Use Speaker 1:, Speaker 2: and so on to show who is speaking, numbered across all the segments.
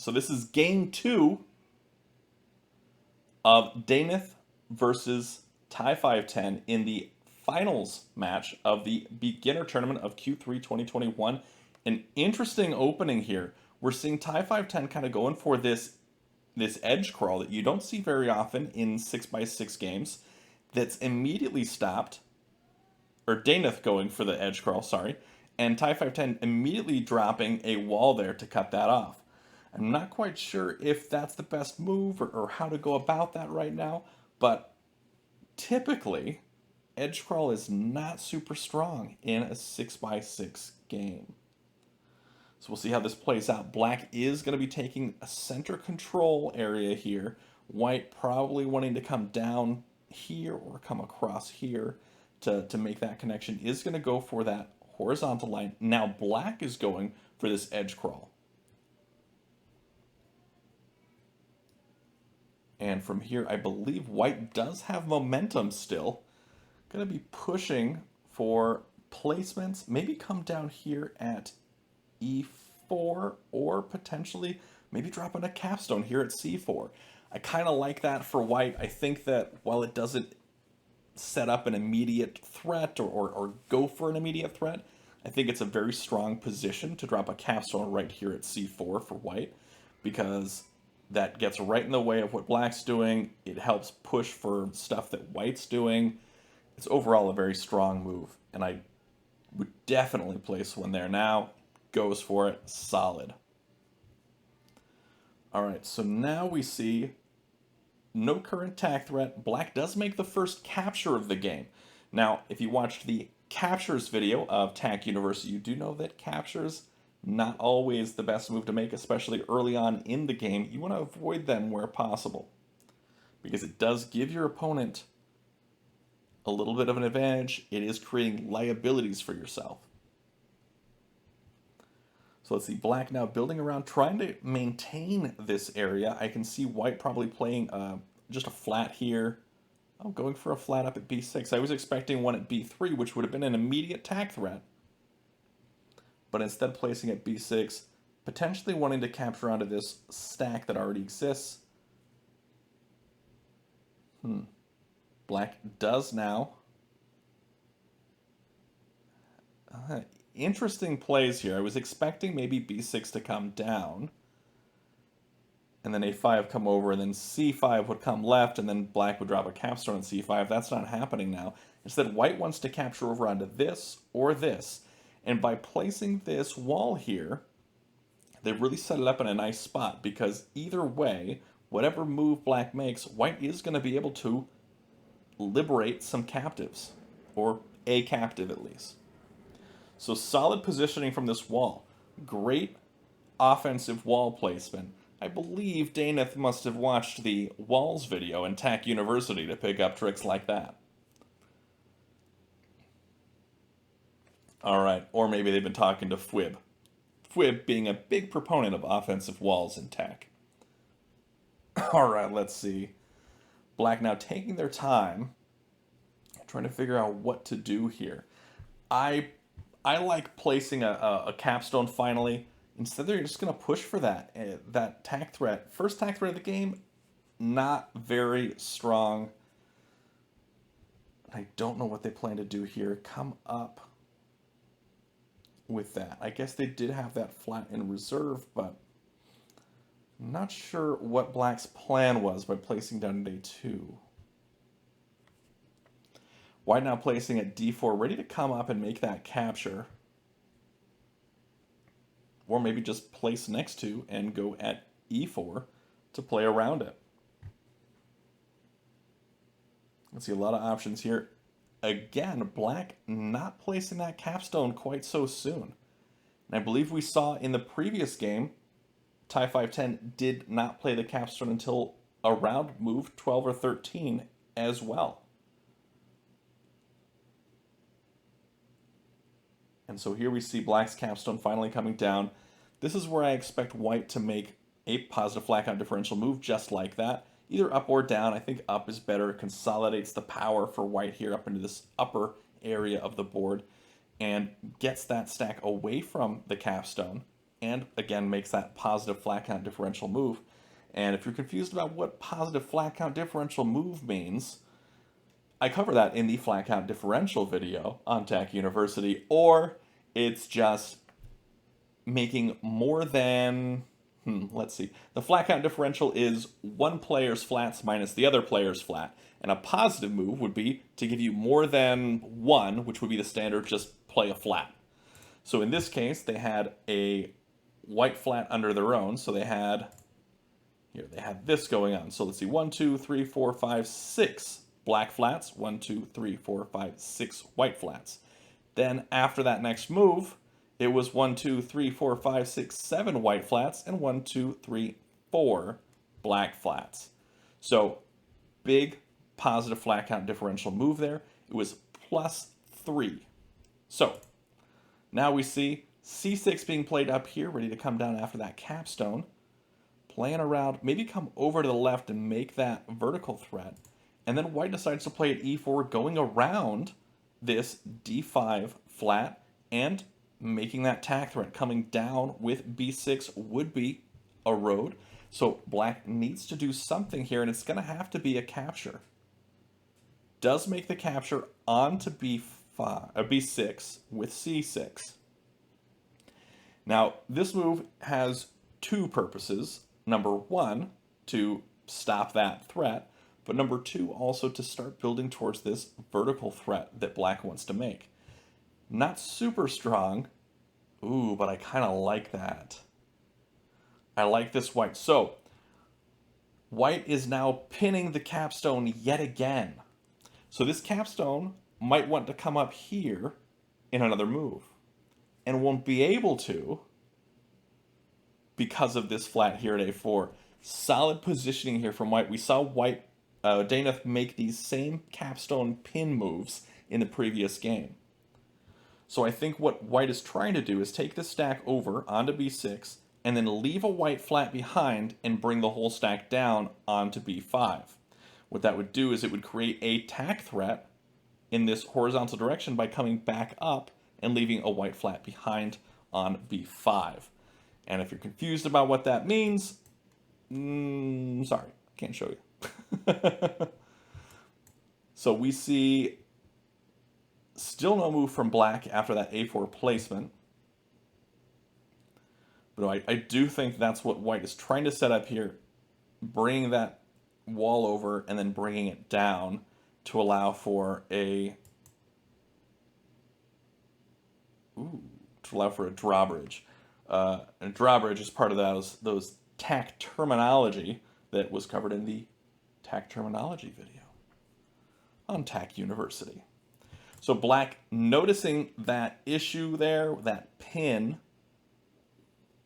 Speaker 1: So this is game 2 of daenyth versus thai510 in the finals match of the beginner tournament of Q3 2021. An interesting opening here. We're seeing thai510 kind of going for this edge crawl that you don't see very often in 6x6 games. That's immediately stopped, or daenyth going for the edge crawl, sorry, and thai510 immediately dropping a wall there to cut that off. I'm not quite sure if that's the best move or how to go about that right now, but typically, edge crawl is not super strong in a 6x6 game. So we'll see how this plays out. Black is going to be taking a center control area here. White probably wanting to come down here or come across here to make that connection. Is going to go for that horizontal line. Now black is going for this edge crawl. And from here, I believe white does have momentum still. Going to be pushing for placements. Maybe come down here at E4 or potentially maybe dropping a capstone here at C4. I kind of like that for white. I think that while it doesn't set up an immediate threat or go for an immediate threat, I think it's a very strong position to drop a capstone right here at C4 for white, because that gets right in the way of what black's doing. It helps push for stuff that white's doing. It's overall a very strong move, and I would definitely place one there now. Goes for it, solid. All right, so now we see no current tack threat. Black does make the first capture of the game. Now, if you watched the captures video of Tack University, you do know that captures not always the best move to make, especially early on in the game. You want to avoid them where possible, because it does give your opponent a little bit of an advantage. It is creating liabilities for yourself. So let's see, black now building around, trying to maintain this area. I can see white probably playing just a flat here. Oh, going for a flat up at b6. I was expecting one at b3, which would have been an immediate tack threat. But instead placing at b6, potentially wanting to capture onto this stack that already exists. Black does now. Interesting plays here. I was expecting maybe b6 to come down, and then a5 come over, and then c5 would come left, and then black would drop a capstone on c5. That's not happening now. Instead, white wants to capture over onto this or this, and by placing this wall here, they really set it up in a nice spot, because either way, whatever move black makes, white is going to be able to liberate some captives, or a captive at least. So solid positioning from this wall. Great offensive wall placement. I believe daenyth must have watched the walls video in Tack University to pick up tricks like that. Alright, or maybe they've been talking to Fwib. Fwib being a big proponent of offensive walls in Tack. Alright, let's see. Black now taking their time, trying to figure out what to do here. I like placing a capstone finally. Instead, they're just going to push for that tack threat. First tack threat of the game, not very strong. I don't know what they plan to do here. Come up with that. I guess they did have that flat in reserve, but I'm not sure what black's plan was by placing down at a2. White now placing at d4, ready to come up and make that capture. Or maybe just place next to and go at e4 to play around it. Let's see, a lot of options here. Again, black not placing that capstone quite so soon. And I believe we saw in the previous game, thai510 did not play the capstone until around move 12 or 13 as well. And so here we see black's capstone finally coming down. This is where I expect white to make a positive flat-out differential move just like that. Either up or down. I think up is better. It consolidates the power for white here up into this upper area of the board and gets that stack away from the capstone and again makes that positive flat count differential move. And if you're confused about what positive flat count differential move means, I cover that in the flat count differential video on Tech University, or it's just making more than, let's see, the flat count differential is one player's flats minus the other player's flat. And a positive move would be to give you more than one, which would be the standard, just play a flat. So in this case, they had a white flat under their own, so they had this going on. So let's see, 1, 2, 3, 4, 5, 6 black flats, 1, 2, 3, 4, 5, 6 white flats. Then after that next move, it was 1, 2, 3, 4, 5, 6, 7 white flats, and 1, 2, 3, 4 black flats. So big positive flat count differential move there. It was +3. So now we see C6 being played up here, ready to come down after that capstone. Playing around, maybe come over to the left and make that vertical threat. And then white decides to play at E4, going around this D5 flat and making that tack threat. Coming down with B6 would be a road. So black needs to do something here, and it's going to have to be a capture. Does make the capture onto B6 with C6. Now, this move has two purposes. Number one, to stop that threat, but number two, also to start building towards this vertical threat that black wants to make. Not super strong. Ooh, but I kind of like that. I like this white. So, white is now pinning the capstone yet again. So this capstone might want to come up here in another move, and won't be able to because of this flat here at A4. Solid positioning here from white. We saw white, daenyth make these same capstone pin moves in the previous game. So I think what white is trying to do is take this stack over onto B6 and then leave a white flat behind and bring the whole stack down onto B5. What that would do is it would create a tack threat in this horizontal direction by coming back up and leaving a white flat behind on B5. And if you're confused about what that means, sorry, can't show you. So we see still no move from black after that A4 placement. But I do think that's what white is trying to set up here, bringing that wall over and then bringing it down to allow for a drawbridge. And drawbridge is part of those tack terminology that was covered in the tack terminology video on Tech University. So black, noticing that issue there, that pin,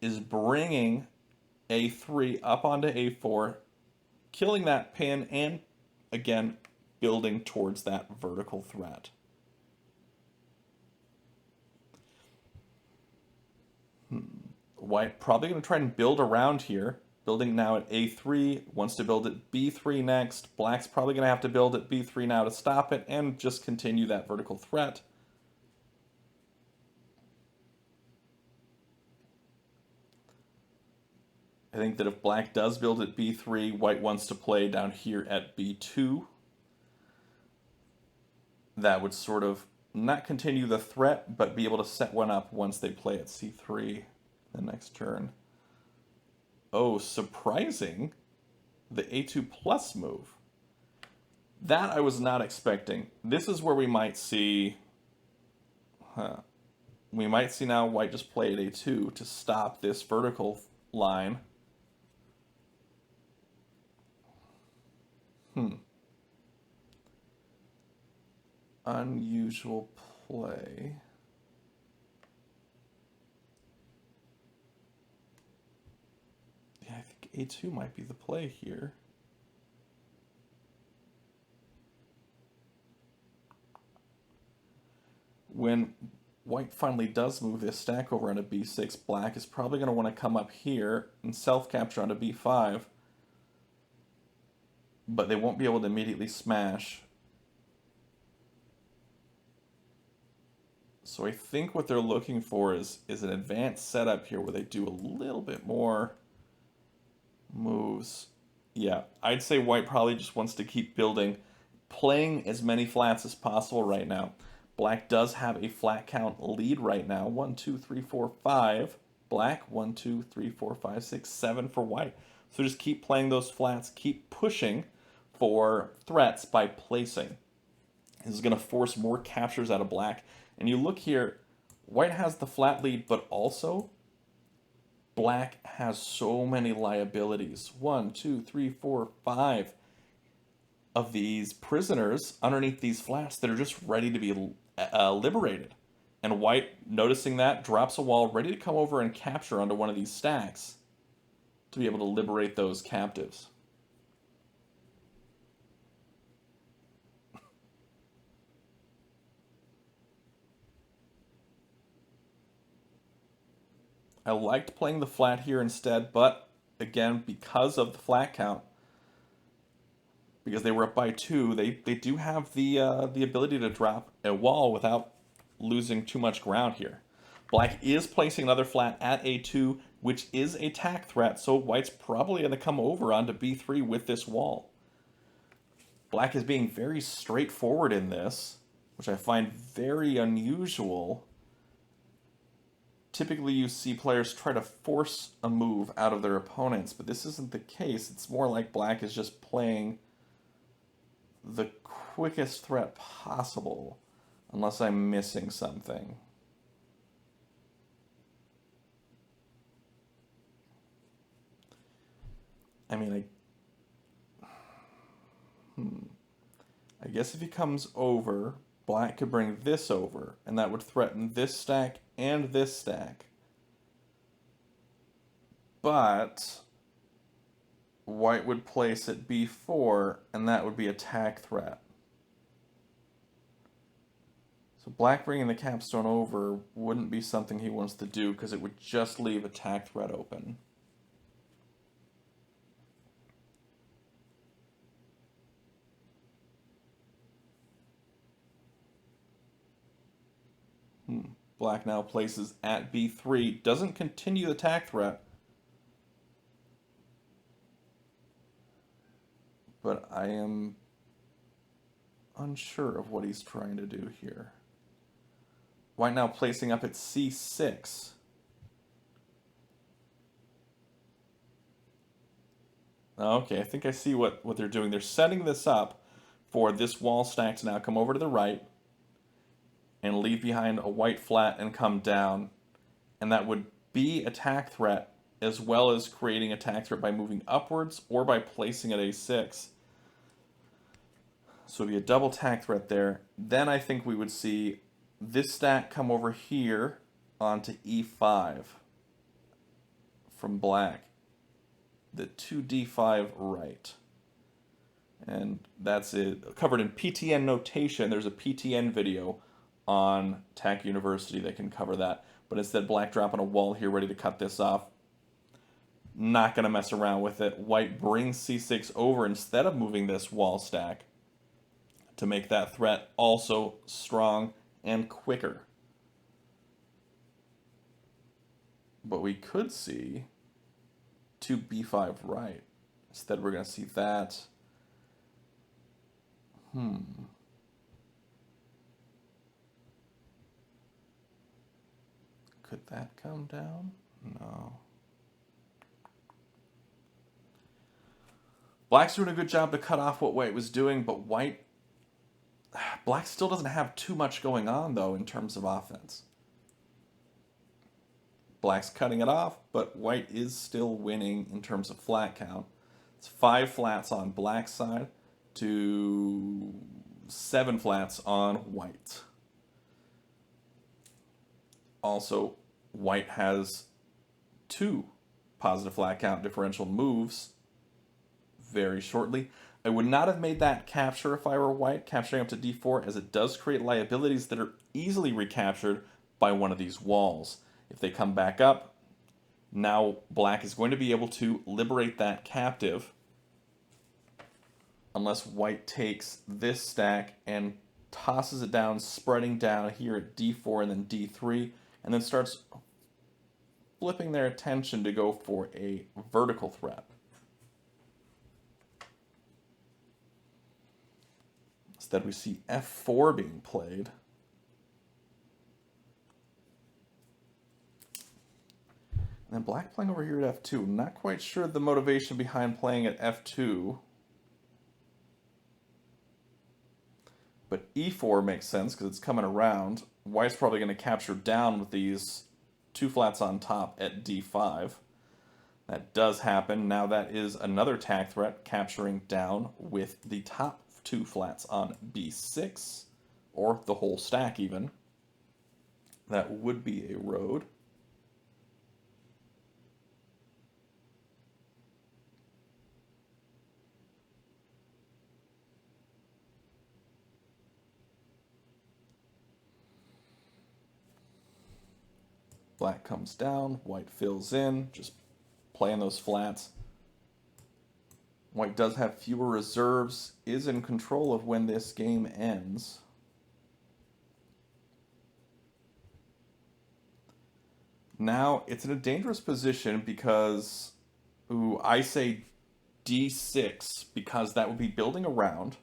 Speaker 1: is bringing A3 up onto A4, killing that pin, and again, building towards that vertical threat. White probably going to try and build around here. Building now at A3, wants to build at B3 next. Black's probably going to have to build at B3 now to stop it and just continue that vertical threat. I think that if black does build at B3, white wants to play down here at B2. That would sort of not continue the threat, but be able to set one up once they play at C3 the next turn. Oh, surprising. The A2 plus move. That I was not expecting. This is where we might see... We might see now white just play at A2 to stop this vertical line. Unusual play. Yeah, I think A2 might be the play here. When white finally does move this stack over onto B6, black is probably going to want to come up here and self-capture onto B5. But they won't be able to immediately smash. So I think what they're looking for is an advanced setup here where they do a little bit more moves. Yeah, I'd say white probably just wants to keep building, playing as many flats as possible right now. Black does have a flat count lead right now. 1, 2, 3, 4, 5. Black, 1, 2, 3, 4, 5, 6, 7 for white. So just keep playing those flats, keep pushing for threats by placing. This is going to force more captures out of black. And you look here, white has the flat lead, but also black has so many liabilities. 1, 2, 3, 4, 5 of these prisoners underneath these flats that are just ready to be liberated. And white, noticing that, drops a wall ready to come over and capture onto one of these stacks to be able to liberate those captives. I liked playing the flat here instead, but again, because of the flat count, because they were up by 2, they do have the ability to drop a wall without losing too much ground here. Black is placing another flat at A2, which is a tack threat, so white's probably going to come over onto B3 with this wall. Black is being very straightforward in this, which I find very unusual. Typically you see players try to force a move out of their opponents, but this isn't the case. It's more like black is just playing the quickest threat possible, unless I'm missing something. I mean, I guess if he comes over, black could bring this over, and that would threaten this stack and this stack. But white would place at B4, and that would be a tack threat. So black bringing the capstone over wouldn't be something he wants to do because it would just leave a tack threat open. Black now places at B3, doesn't continue the tack threat, but I am unsure of what he's trying to do here. White now placing up at C6. Okay, I think I see what they're doing. They're setting this up for this wall stack to now come over to the right and leave behind a white flat and come down. And that would be a tack threat, as well as creating a tack threat by moving upwards or by placing at A6. So it'd be a double tack threat there. Then I think we would see this stack come over here onto E5 from black. The 2D5 right. And that's it. Covered in PTN notation. There's a PTN video on Tack University that can cover that. But instead, black dropping a wall here ready to cut this off. Not going to mess around with it. White brings C6 over instead of moving this wall stack to make that threat also strong and quicker. But we could see 2B5 right. Instead, we're going to see that. Could that come down? No. Black's doing a good job to cut off what white was doing, but black still doesn't have too much going on, though, in terms of offense. Black's cutting it off, but white is still winning in terms of flat count. It's 5 flats on black's side to 7 flats on white. Also, white has 2 positive flat count differential moves very shortly. I would not have made that capture if I were white, capturing up to D4, as it does create liabilities that are easily recaptured by one of these walls. If they come back up, now black is going to be able to liberate that captive unless white takes this stack and tosses it down, spreading down here at d4 and then d3, and then starts flipping their attention to go for a vertical threat. Instead, we see f4 being played. And then black playing over here at f2. Not quite sure the motivation behind playing at f2. But e4 makes sense because it's coming around. White's probably going to capture down with these two flats on top at d5. That does happen. Now that is another tag threat, capturing down with the top two flats on b6, or the whole stack even. That would be a road. Black comes down, white fills in, just playing those flats. White does have fewer reserves, is in control of when this game ends. Now, it's in a dangerous position because, I say d6 because that would be building around.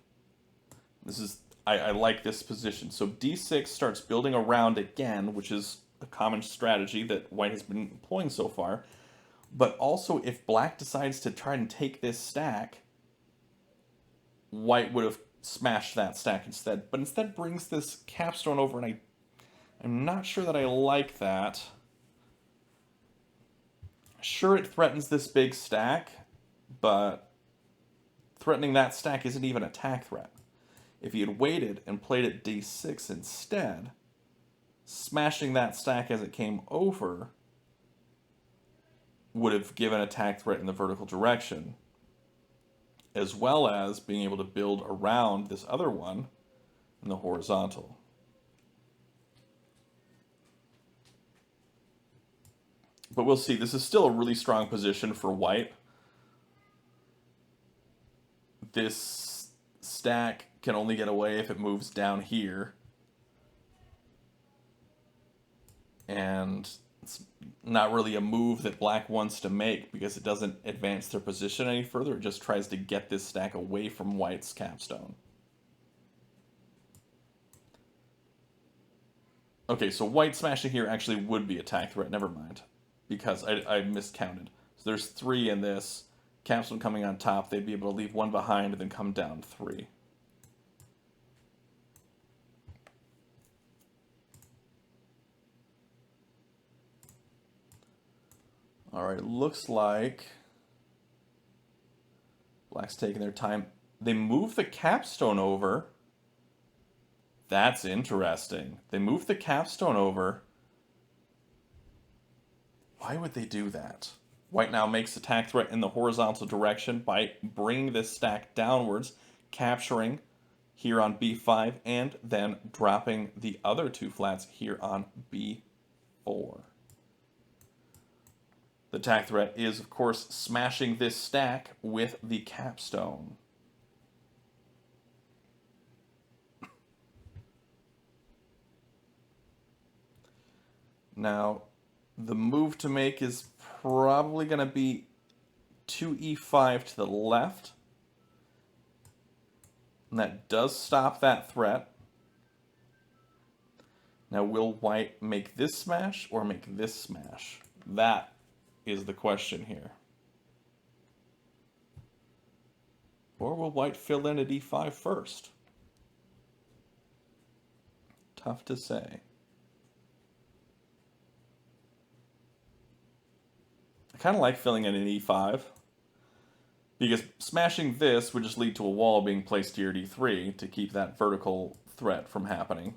Speaker 1: I like this position. So d6 starts building around again, which is a common strategy that white has been employing so far. But also, if black decides to try and take this stack, white would have smashed that stack instead. But instead brings this capstone over, and I'm not sure that I like that. Sure, it threatens this big stack, but threatening that stack isn't even a attack threat. If he had waited and played at d6 instead, smashing that stack as it came over would have given attack threat in the vertical direction, as well as being able to build around this other one in the horizontal. But we'll see. This is still a really strong position for white. This stack can only get away if it moves down here. And it's not really a move that black wants to make because it doesn't advance their position any further. It just tries to get this stack away from white's capstone. Okay, so white smashing here actually would be attack threat. Never mind, because I miscounted. So there's 3 in this. Capstone coming on top. They'd be able to leave 1 behind and then come down 3. All right, it looks like black's taking their time. They move the capstone over. That's interesting. They move the capstone over. Why would they do that? White now makes attack threat in the horizontal direction by bringing this stack downwards, capturing here on b5, and then dropping the other 2 flats here on b4. The attack threat is, of course, smashing this stack with the capstone. Now, the move to make is probably going to be 2e5 to the left. And that does stop that threat. Now, will white make this smash or make this smash? That is the question here. Or will white fill in at e5 first? Tough to say. I kind of like filling in an e5, because smashing this would just lead to a wall being placed here at e3 to keep that vertical threat from happening.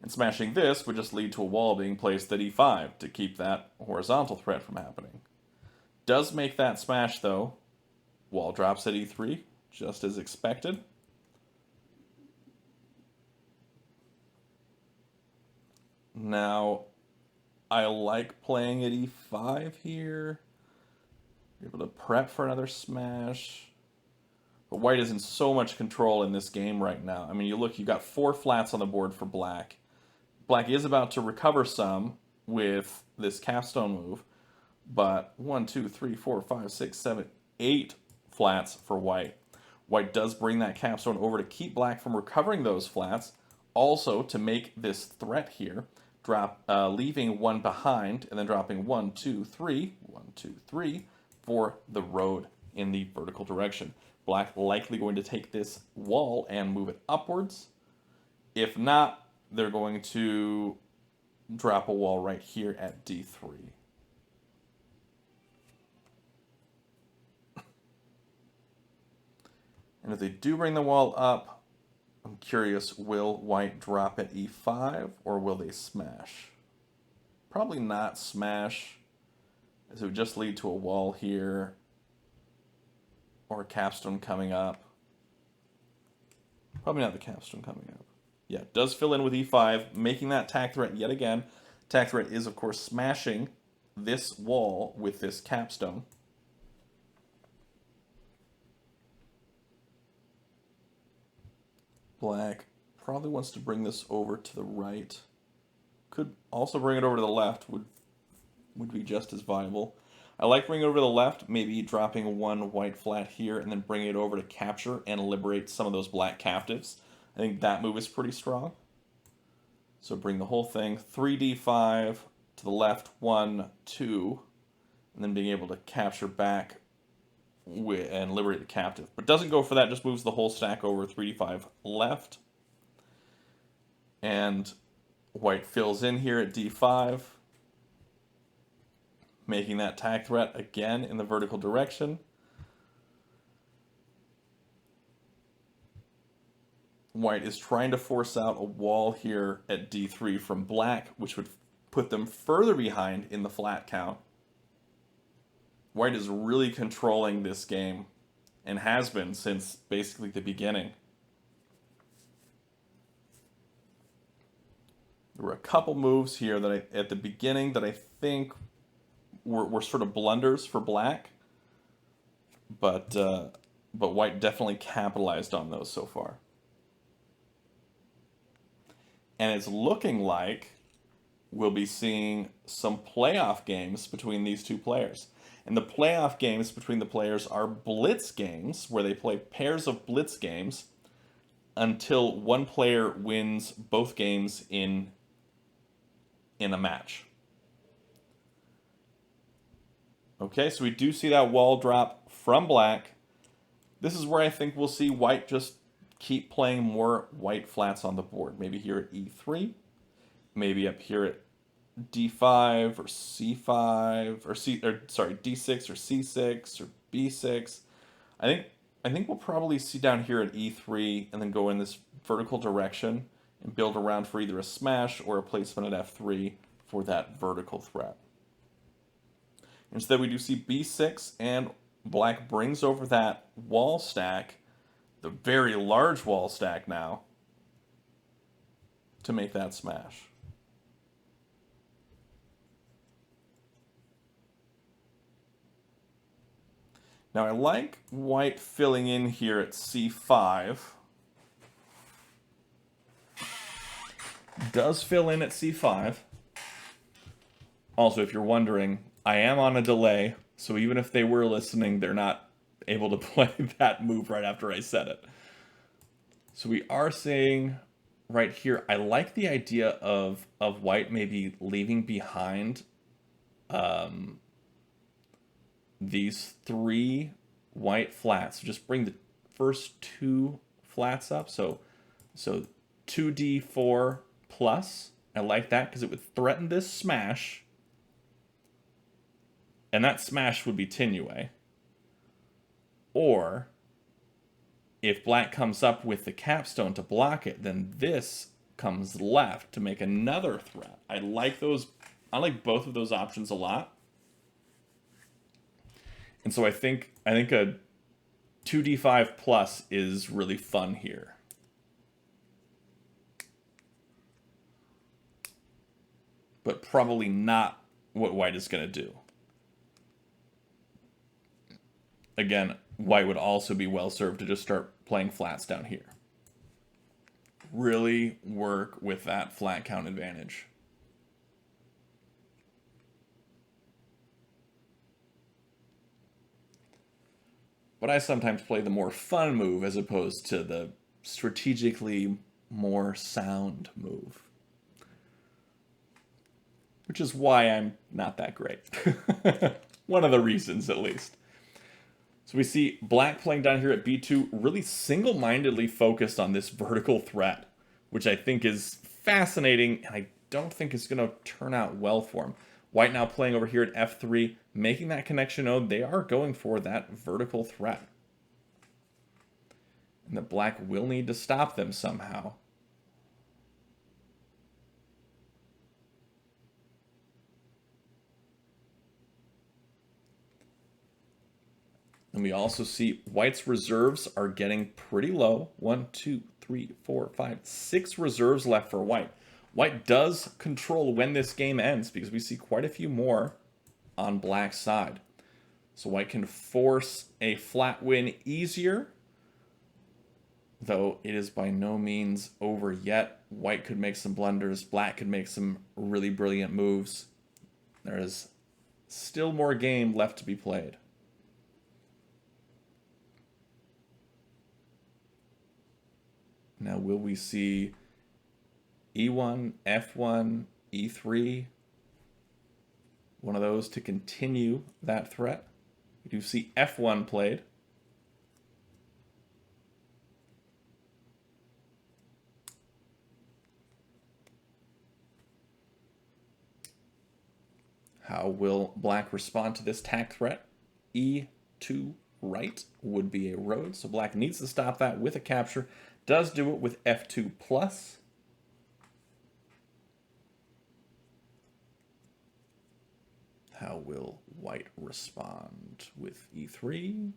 Speaker 1: And smashing this would just lead to a wall being placed at e5 to keep that horizontal threat from happening. Does make that smash, though. Wall drops at e3, just as expected. Now, I like playing at e5 here. You're able to prep for another smash. But white is in so much control in this game right now. I mean, you look, you've got 4 flats on the board for black. Black is about to recover some with this capstone move, but 1, 2, 3, 4, 5, 6, 7, 8 flats for white. White does bring that capstone over to keep black from recovering those flats, also to make this threat here, leaving 1 behind and then dropping 1, 2, 3, 1, 2, 3 for the road in the vertical direction. Black likely going to take this wall and move it upwards. If not, they're going to drop a wall right here at D3. And if they do bring the wall up, I'm curious, will white drop at E5 or will they smash? Probably not smash, as it would just lead to a wall here or a capstone coming up. Probably not the capstone coming up. Yeah, does fill in with E5, making that tack threat yet again. Tack threat is, of course, smashing this wall with this capstone. Black probably wants to bring this over to the right. Could also bring it over to the left, would be just as viable. I like bringing it over to the left, maybe dropping 1 white flat here and then bringing it over to capture and liberate some of those black captives. I think that move is pretty strong. So bring the whole thing 3d5 to the left, 1, 2, and then being able to capture back and liberate the captive. But doesn't go for that, just moves the whole stack over 3d5 left. And white fills in here at d5, making that tack threat again in the vertical direction. White is trying to force out a wall here at d3 from black, which would put them further behind in the flat count. White is really controlling this game and has been since basically the beginning. There were a couple moves here that at the beginning that I think were sort of blunders for black, but white definitely capitalized on those so far. And it's looking like we'll be seeing some playoff games between these two players. And the playoff games between the players are blitz games, where they play pairs of blitz games until one player wins both games in a match. Okay, so we do see that wall drop from black. This is where I think we'll see white just keep playing more white flats on the board. Maybe here at E3, maybe up here at D5 or C5 or D6 or C6 or B6. I think we'll probably see down here at E3 and then go in this vertical direction and build around for either a smash or a placement at F3 for that vertical threat. Instead, we do see B6 and black brings over that wall stack, the very large wall stack now, to make that smash. Now I like white filling in here at C5. Does fill in at C5. Also, if you're wondering, I am on a delay, so even if they were listening, they're not able to play that move right after I said it. So we are seeing right here, I like the idea of white maybe leaving behind these 3 white flats. So just bring the first 2 flats up. So 2d4 plus. I like that because it would threaten this smash. And that smash would be Tinue. Or if black comes up with the capstone to block it, then this comes left to make another threat. I like both of those options a lot. And so I think a 2d5 plus is really fun here. But probably not what white is going to do. Again, white would also be well served to just start playing flats down here. Really work with that flat count advantage. But I sometimes play the more fun move as opposed to the strategically more sound move. Which is why I'm not that great. One of the reasons, at least. So we see black playing down here at b2, really single-mindedly focused on this vertical threat, which I think is fascinating, and I don't think it's going to turn out well for him. White now playing over here at f3, making that connection node. They are going for that vertical threat. And the black will need to stop them somehow. And we also see white's reserves are getting pretty low. 1, 2, 3, 4, 5, 6 reserves left for white. White does control when this game ends because we see quite a few more on black's side. So white can force a flat win easier, though it is by no means over yet. White could make some blunders. Black could make some really brilliant moves. There is still more game left to be played. Now, will we see E1, F1, E3? One of those to continue that threat. We do see F1 played. How will black respond to this tack threat? E2 right would be a road, so black needs to stop that with a capture. Does do it with F2 plus. How will white respond with E3,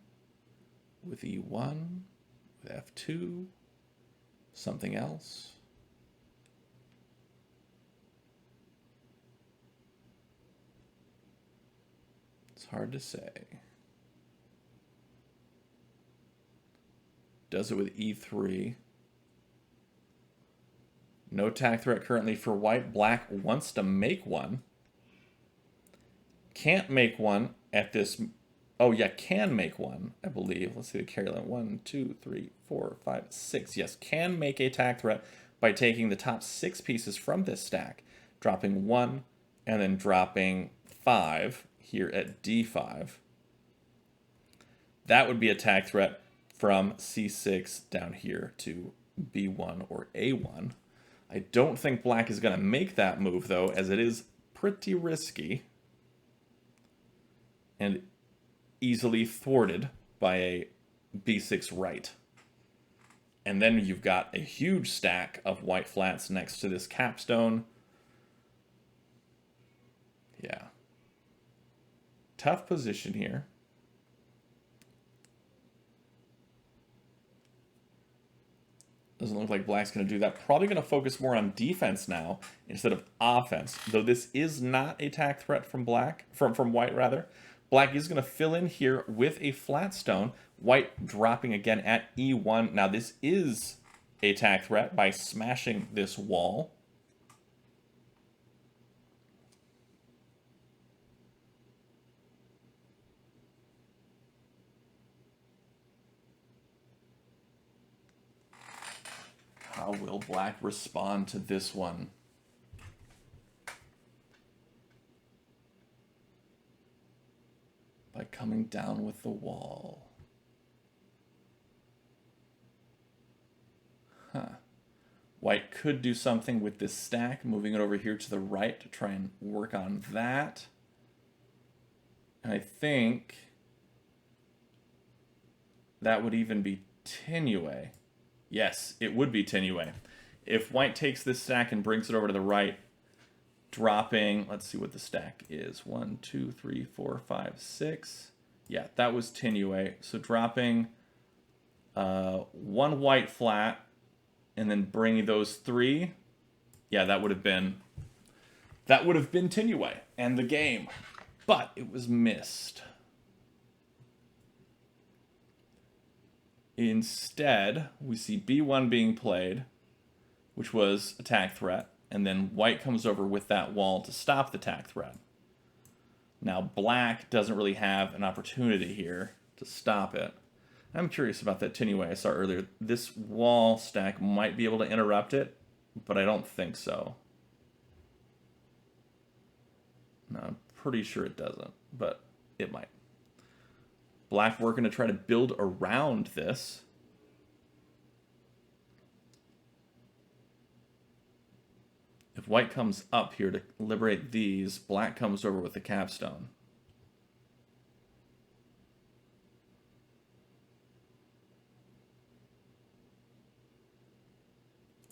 Speaker 1: with E1, with F2, something else? It's hard to say. Does it with E3. No tack threat currently for white. Black wants to make one. Can't make one at this. Oh, yeah, can make one, I believe. Let's see the carry line. 1, 2, 3, 4, 5, 6. Yes, can make a tack threat by taking the top 6 pieces from this stack, dropping 1, and then dropping 5 here at D5. That would be a tack threat from C6 down here to B1 or A1. I don't think black is going to make that move, though, as it is pretty risky and easily thwarted by a B6 right. And then you've got a huge stack of white flats next to this capstone. Yeah. Tough position here. Doesn't look like black's going to do that. Probably going to focus more on defense now instead of offense. Though this is not a tack threat from black, from white rather. Black is going to fill in here with a flat stone. White dropping again at E1. Now this is a tack threat by smashing this wall. How will black respond to this one? By coming down with the wall. Huh. White could do something with this stack, moving it over here to the right to try and work on that. And I think that would even be Tenué. Yes, it would be Tenué. If white takes this stack and brings it over to the right, dropping, let's see what the stack is. 1, 2, 3, 4, 5, 6. Yeah, that was Tenué. So dropping 1 white flat and then bringing those 3. Yeah, that would have been Tenué and the game. But it was missed. Instead, we see b1 being played, which was attack threat, and then white comes over with that wall to stop the attack threat. Now black doesn't really have an opportunity here to stop it. I'm curious about that Tinue I saw earlier. This wall stack might be able to interrupt it, but I don't think so. No, I'm pretty sure it doesn't, but it might. Black working to try to build around this. If white comes up here to liberate these, black comes over with the capstone.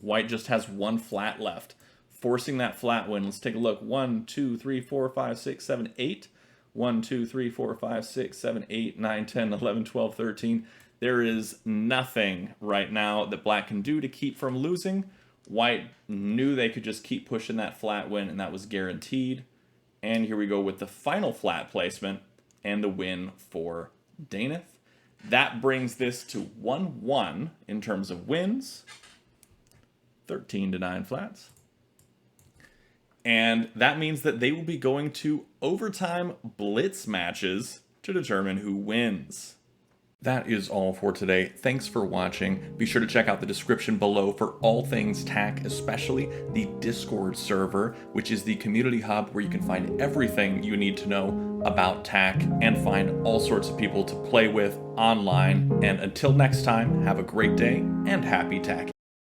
Speaker 1: White just has one flat left, forcing that flat win. Let's take a look. 1, 2, 3, 4, 5, 6, 7, 8. 1, 2, 3, 4, 5, 6, 7, 8, 9, 10, 11, 12, 13. There is nothing right now that black can do to keep from losing. White knew they could just keep pushing that flat win, and that was guaranteed. And here we go with the final flat placement and the win for daenyth. That brings this to 1-1 in terms of wins. 13 to 9 flats. And that means that they will be going to overtime blitz matches to determine who wins. That is all for today. Thanks for watching. Be sure to check out the description below for all things TAC, especially the Discord server, which is the community hub where you can find everything you need to know about TAC and find all sorts of people to play with online. And until next time, have a great day and happy TAC.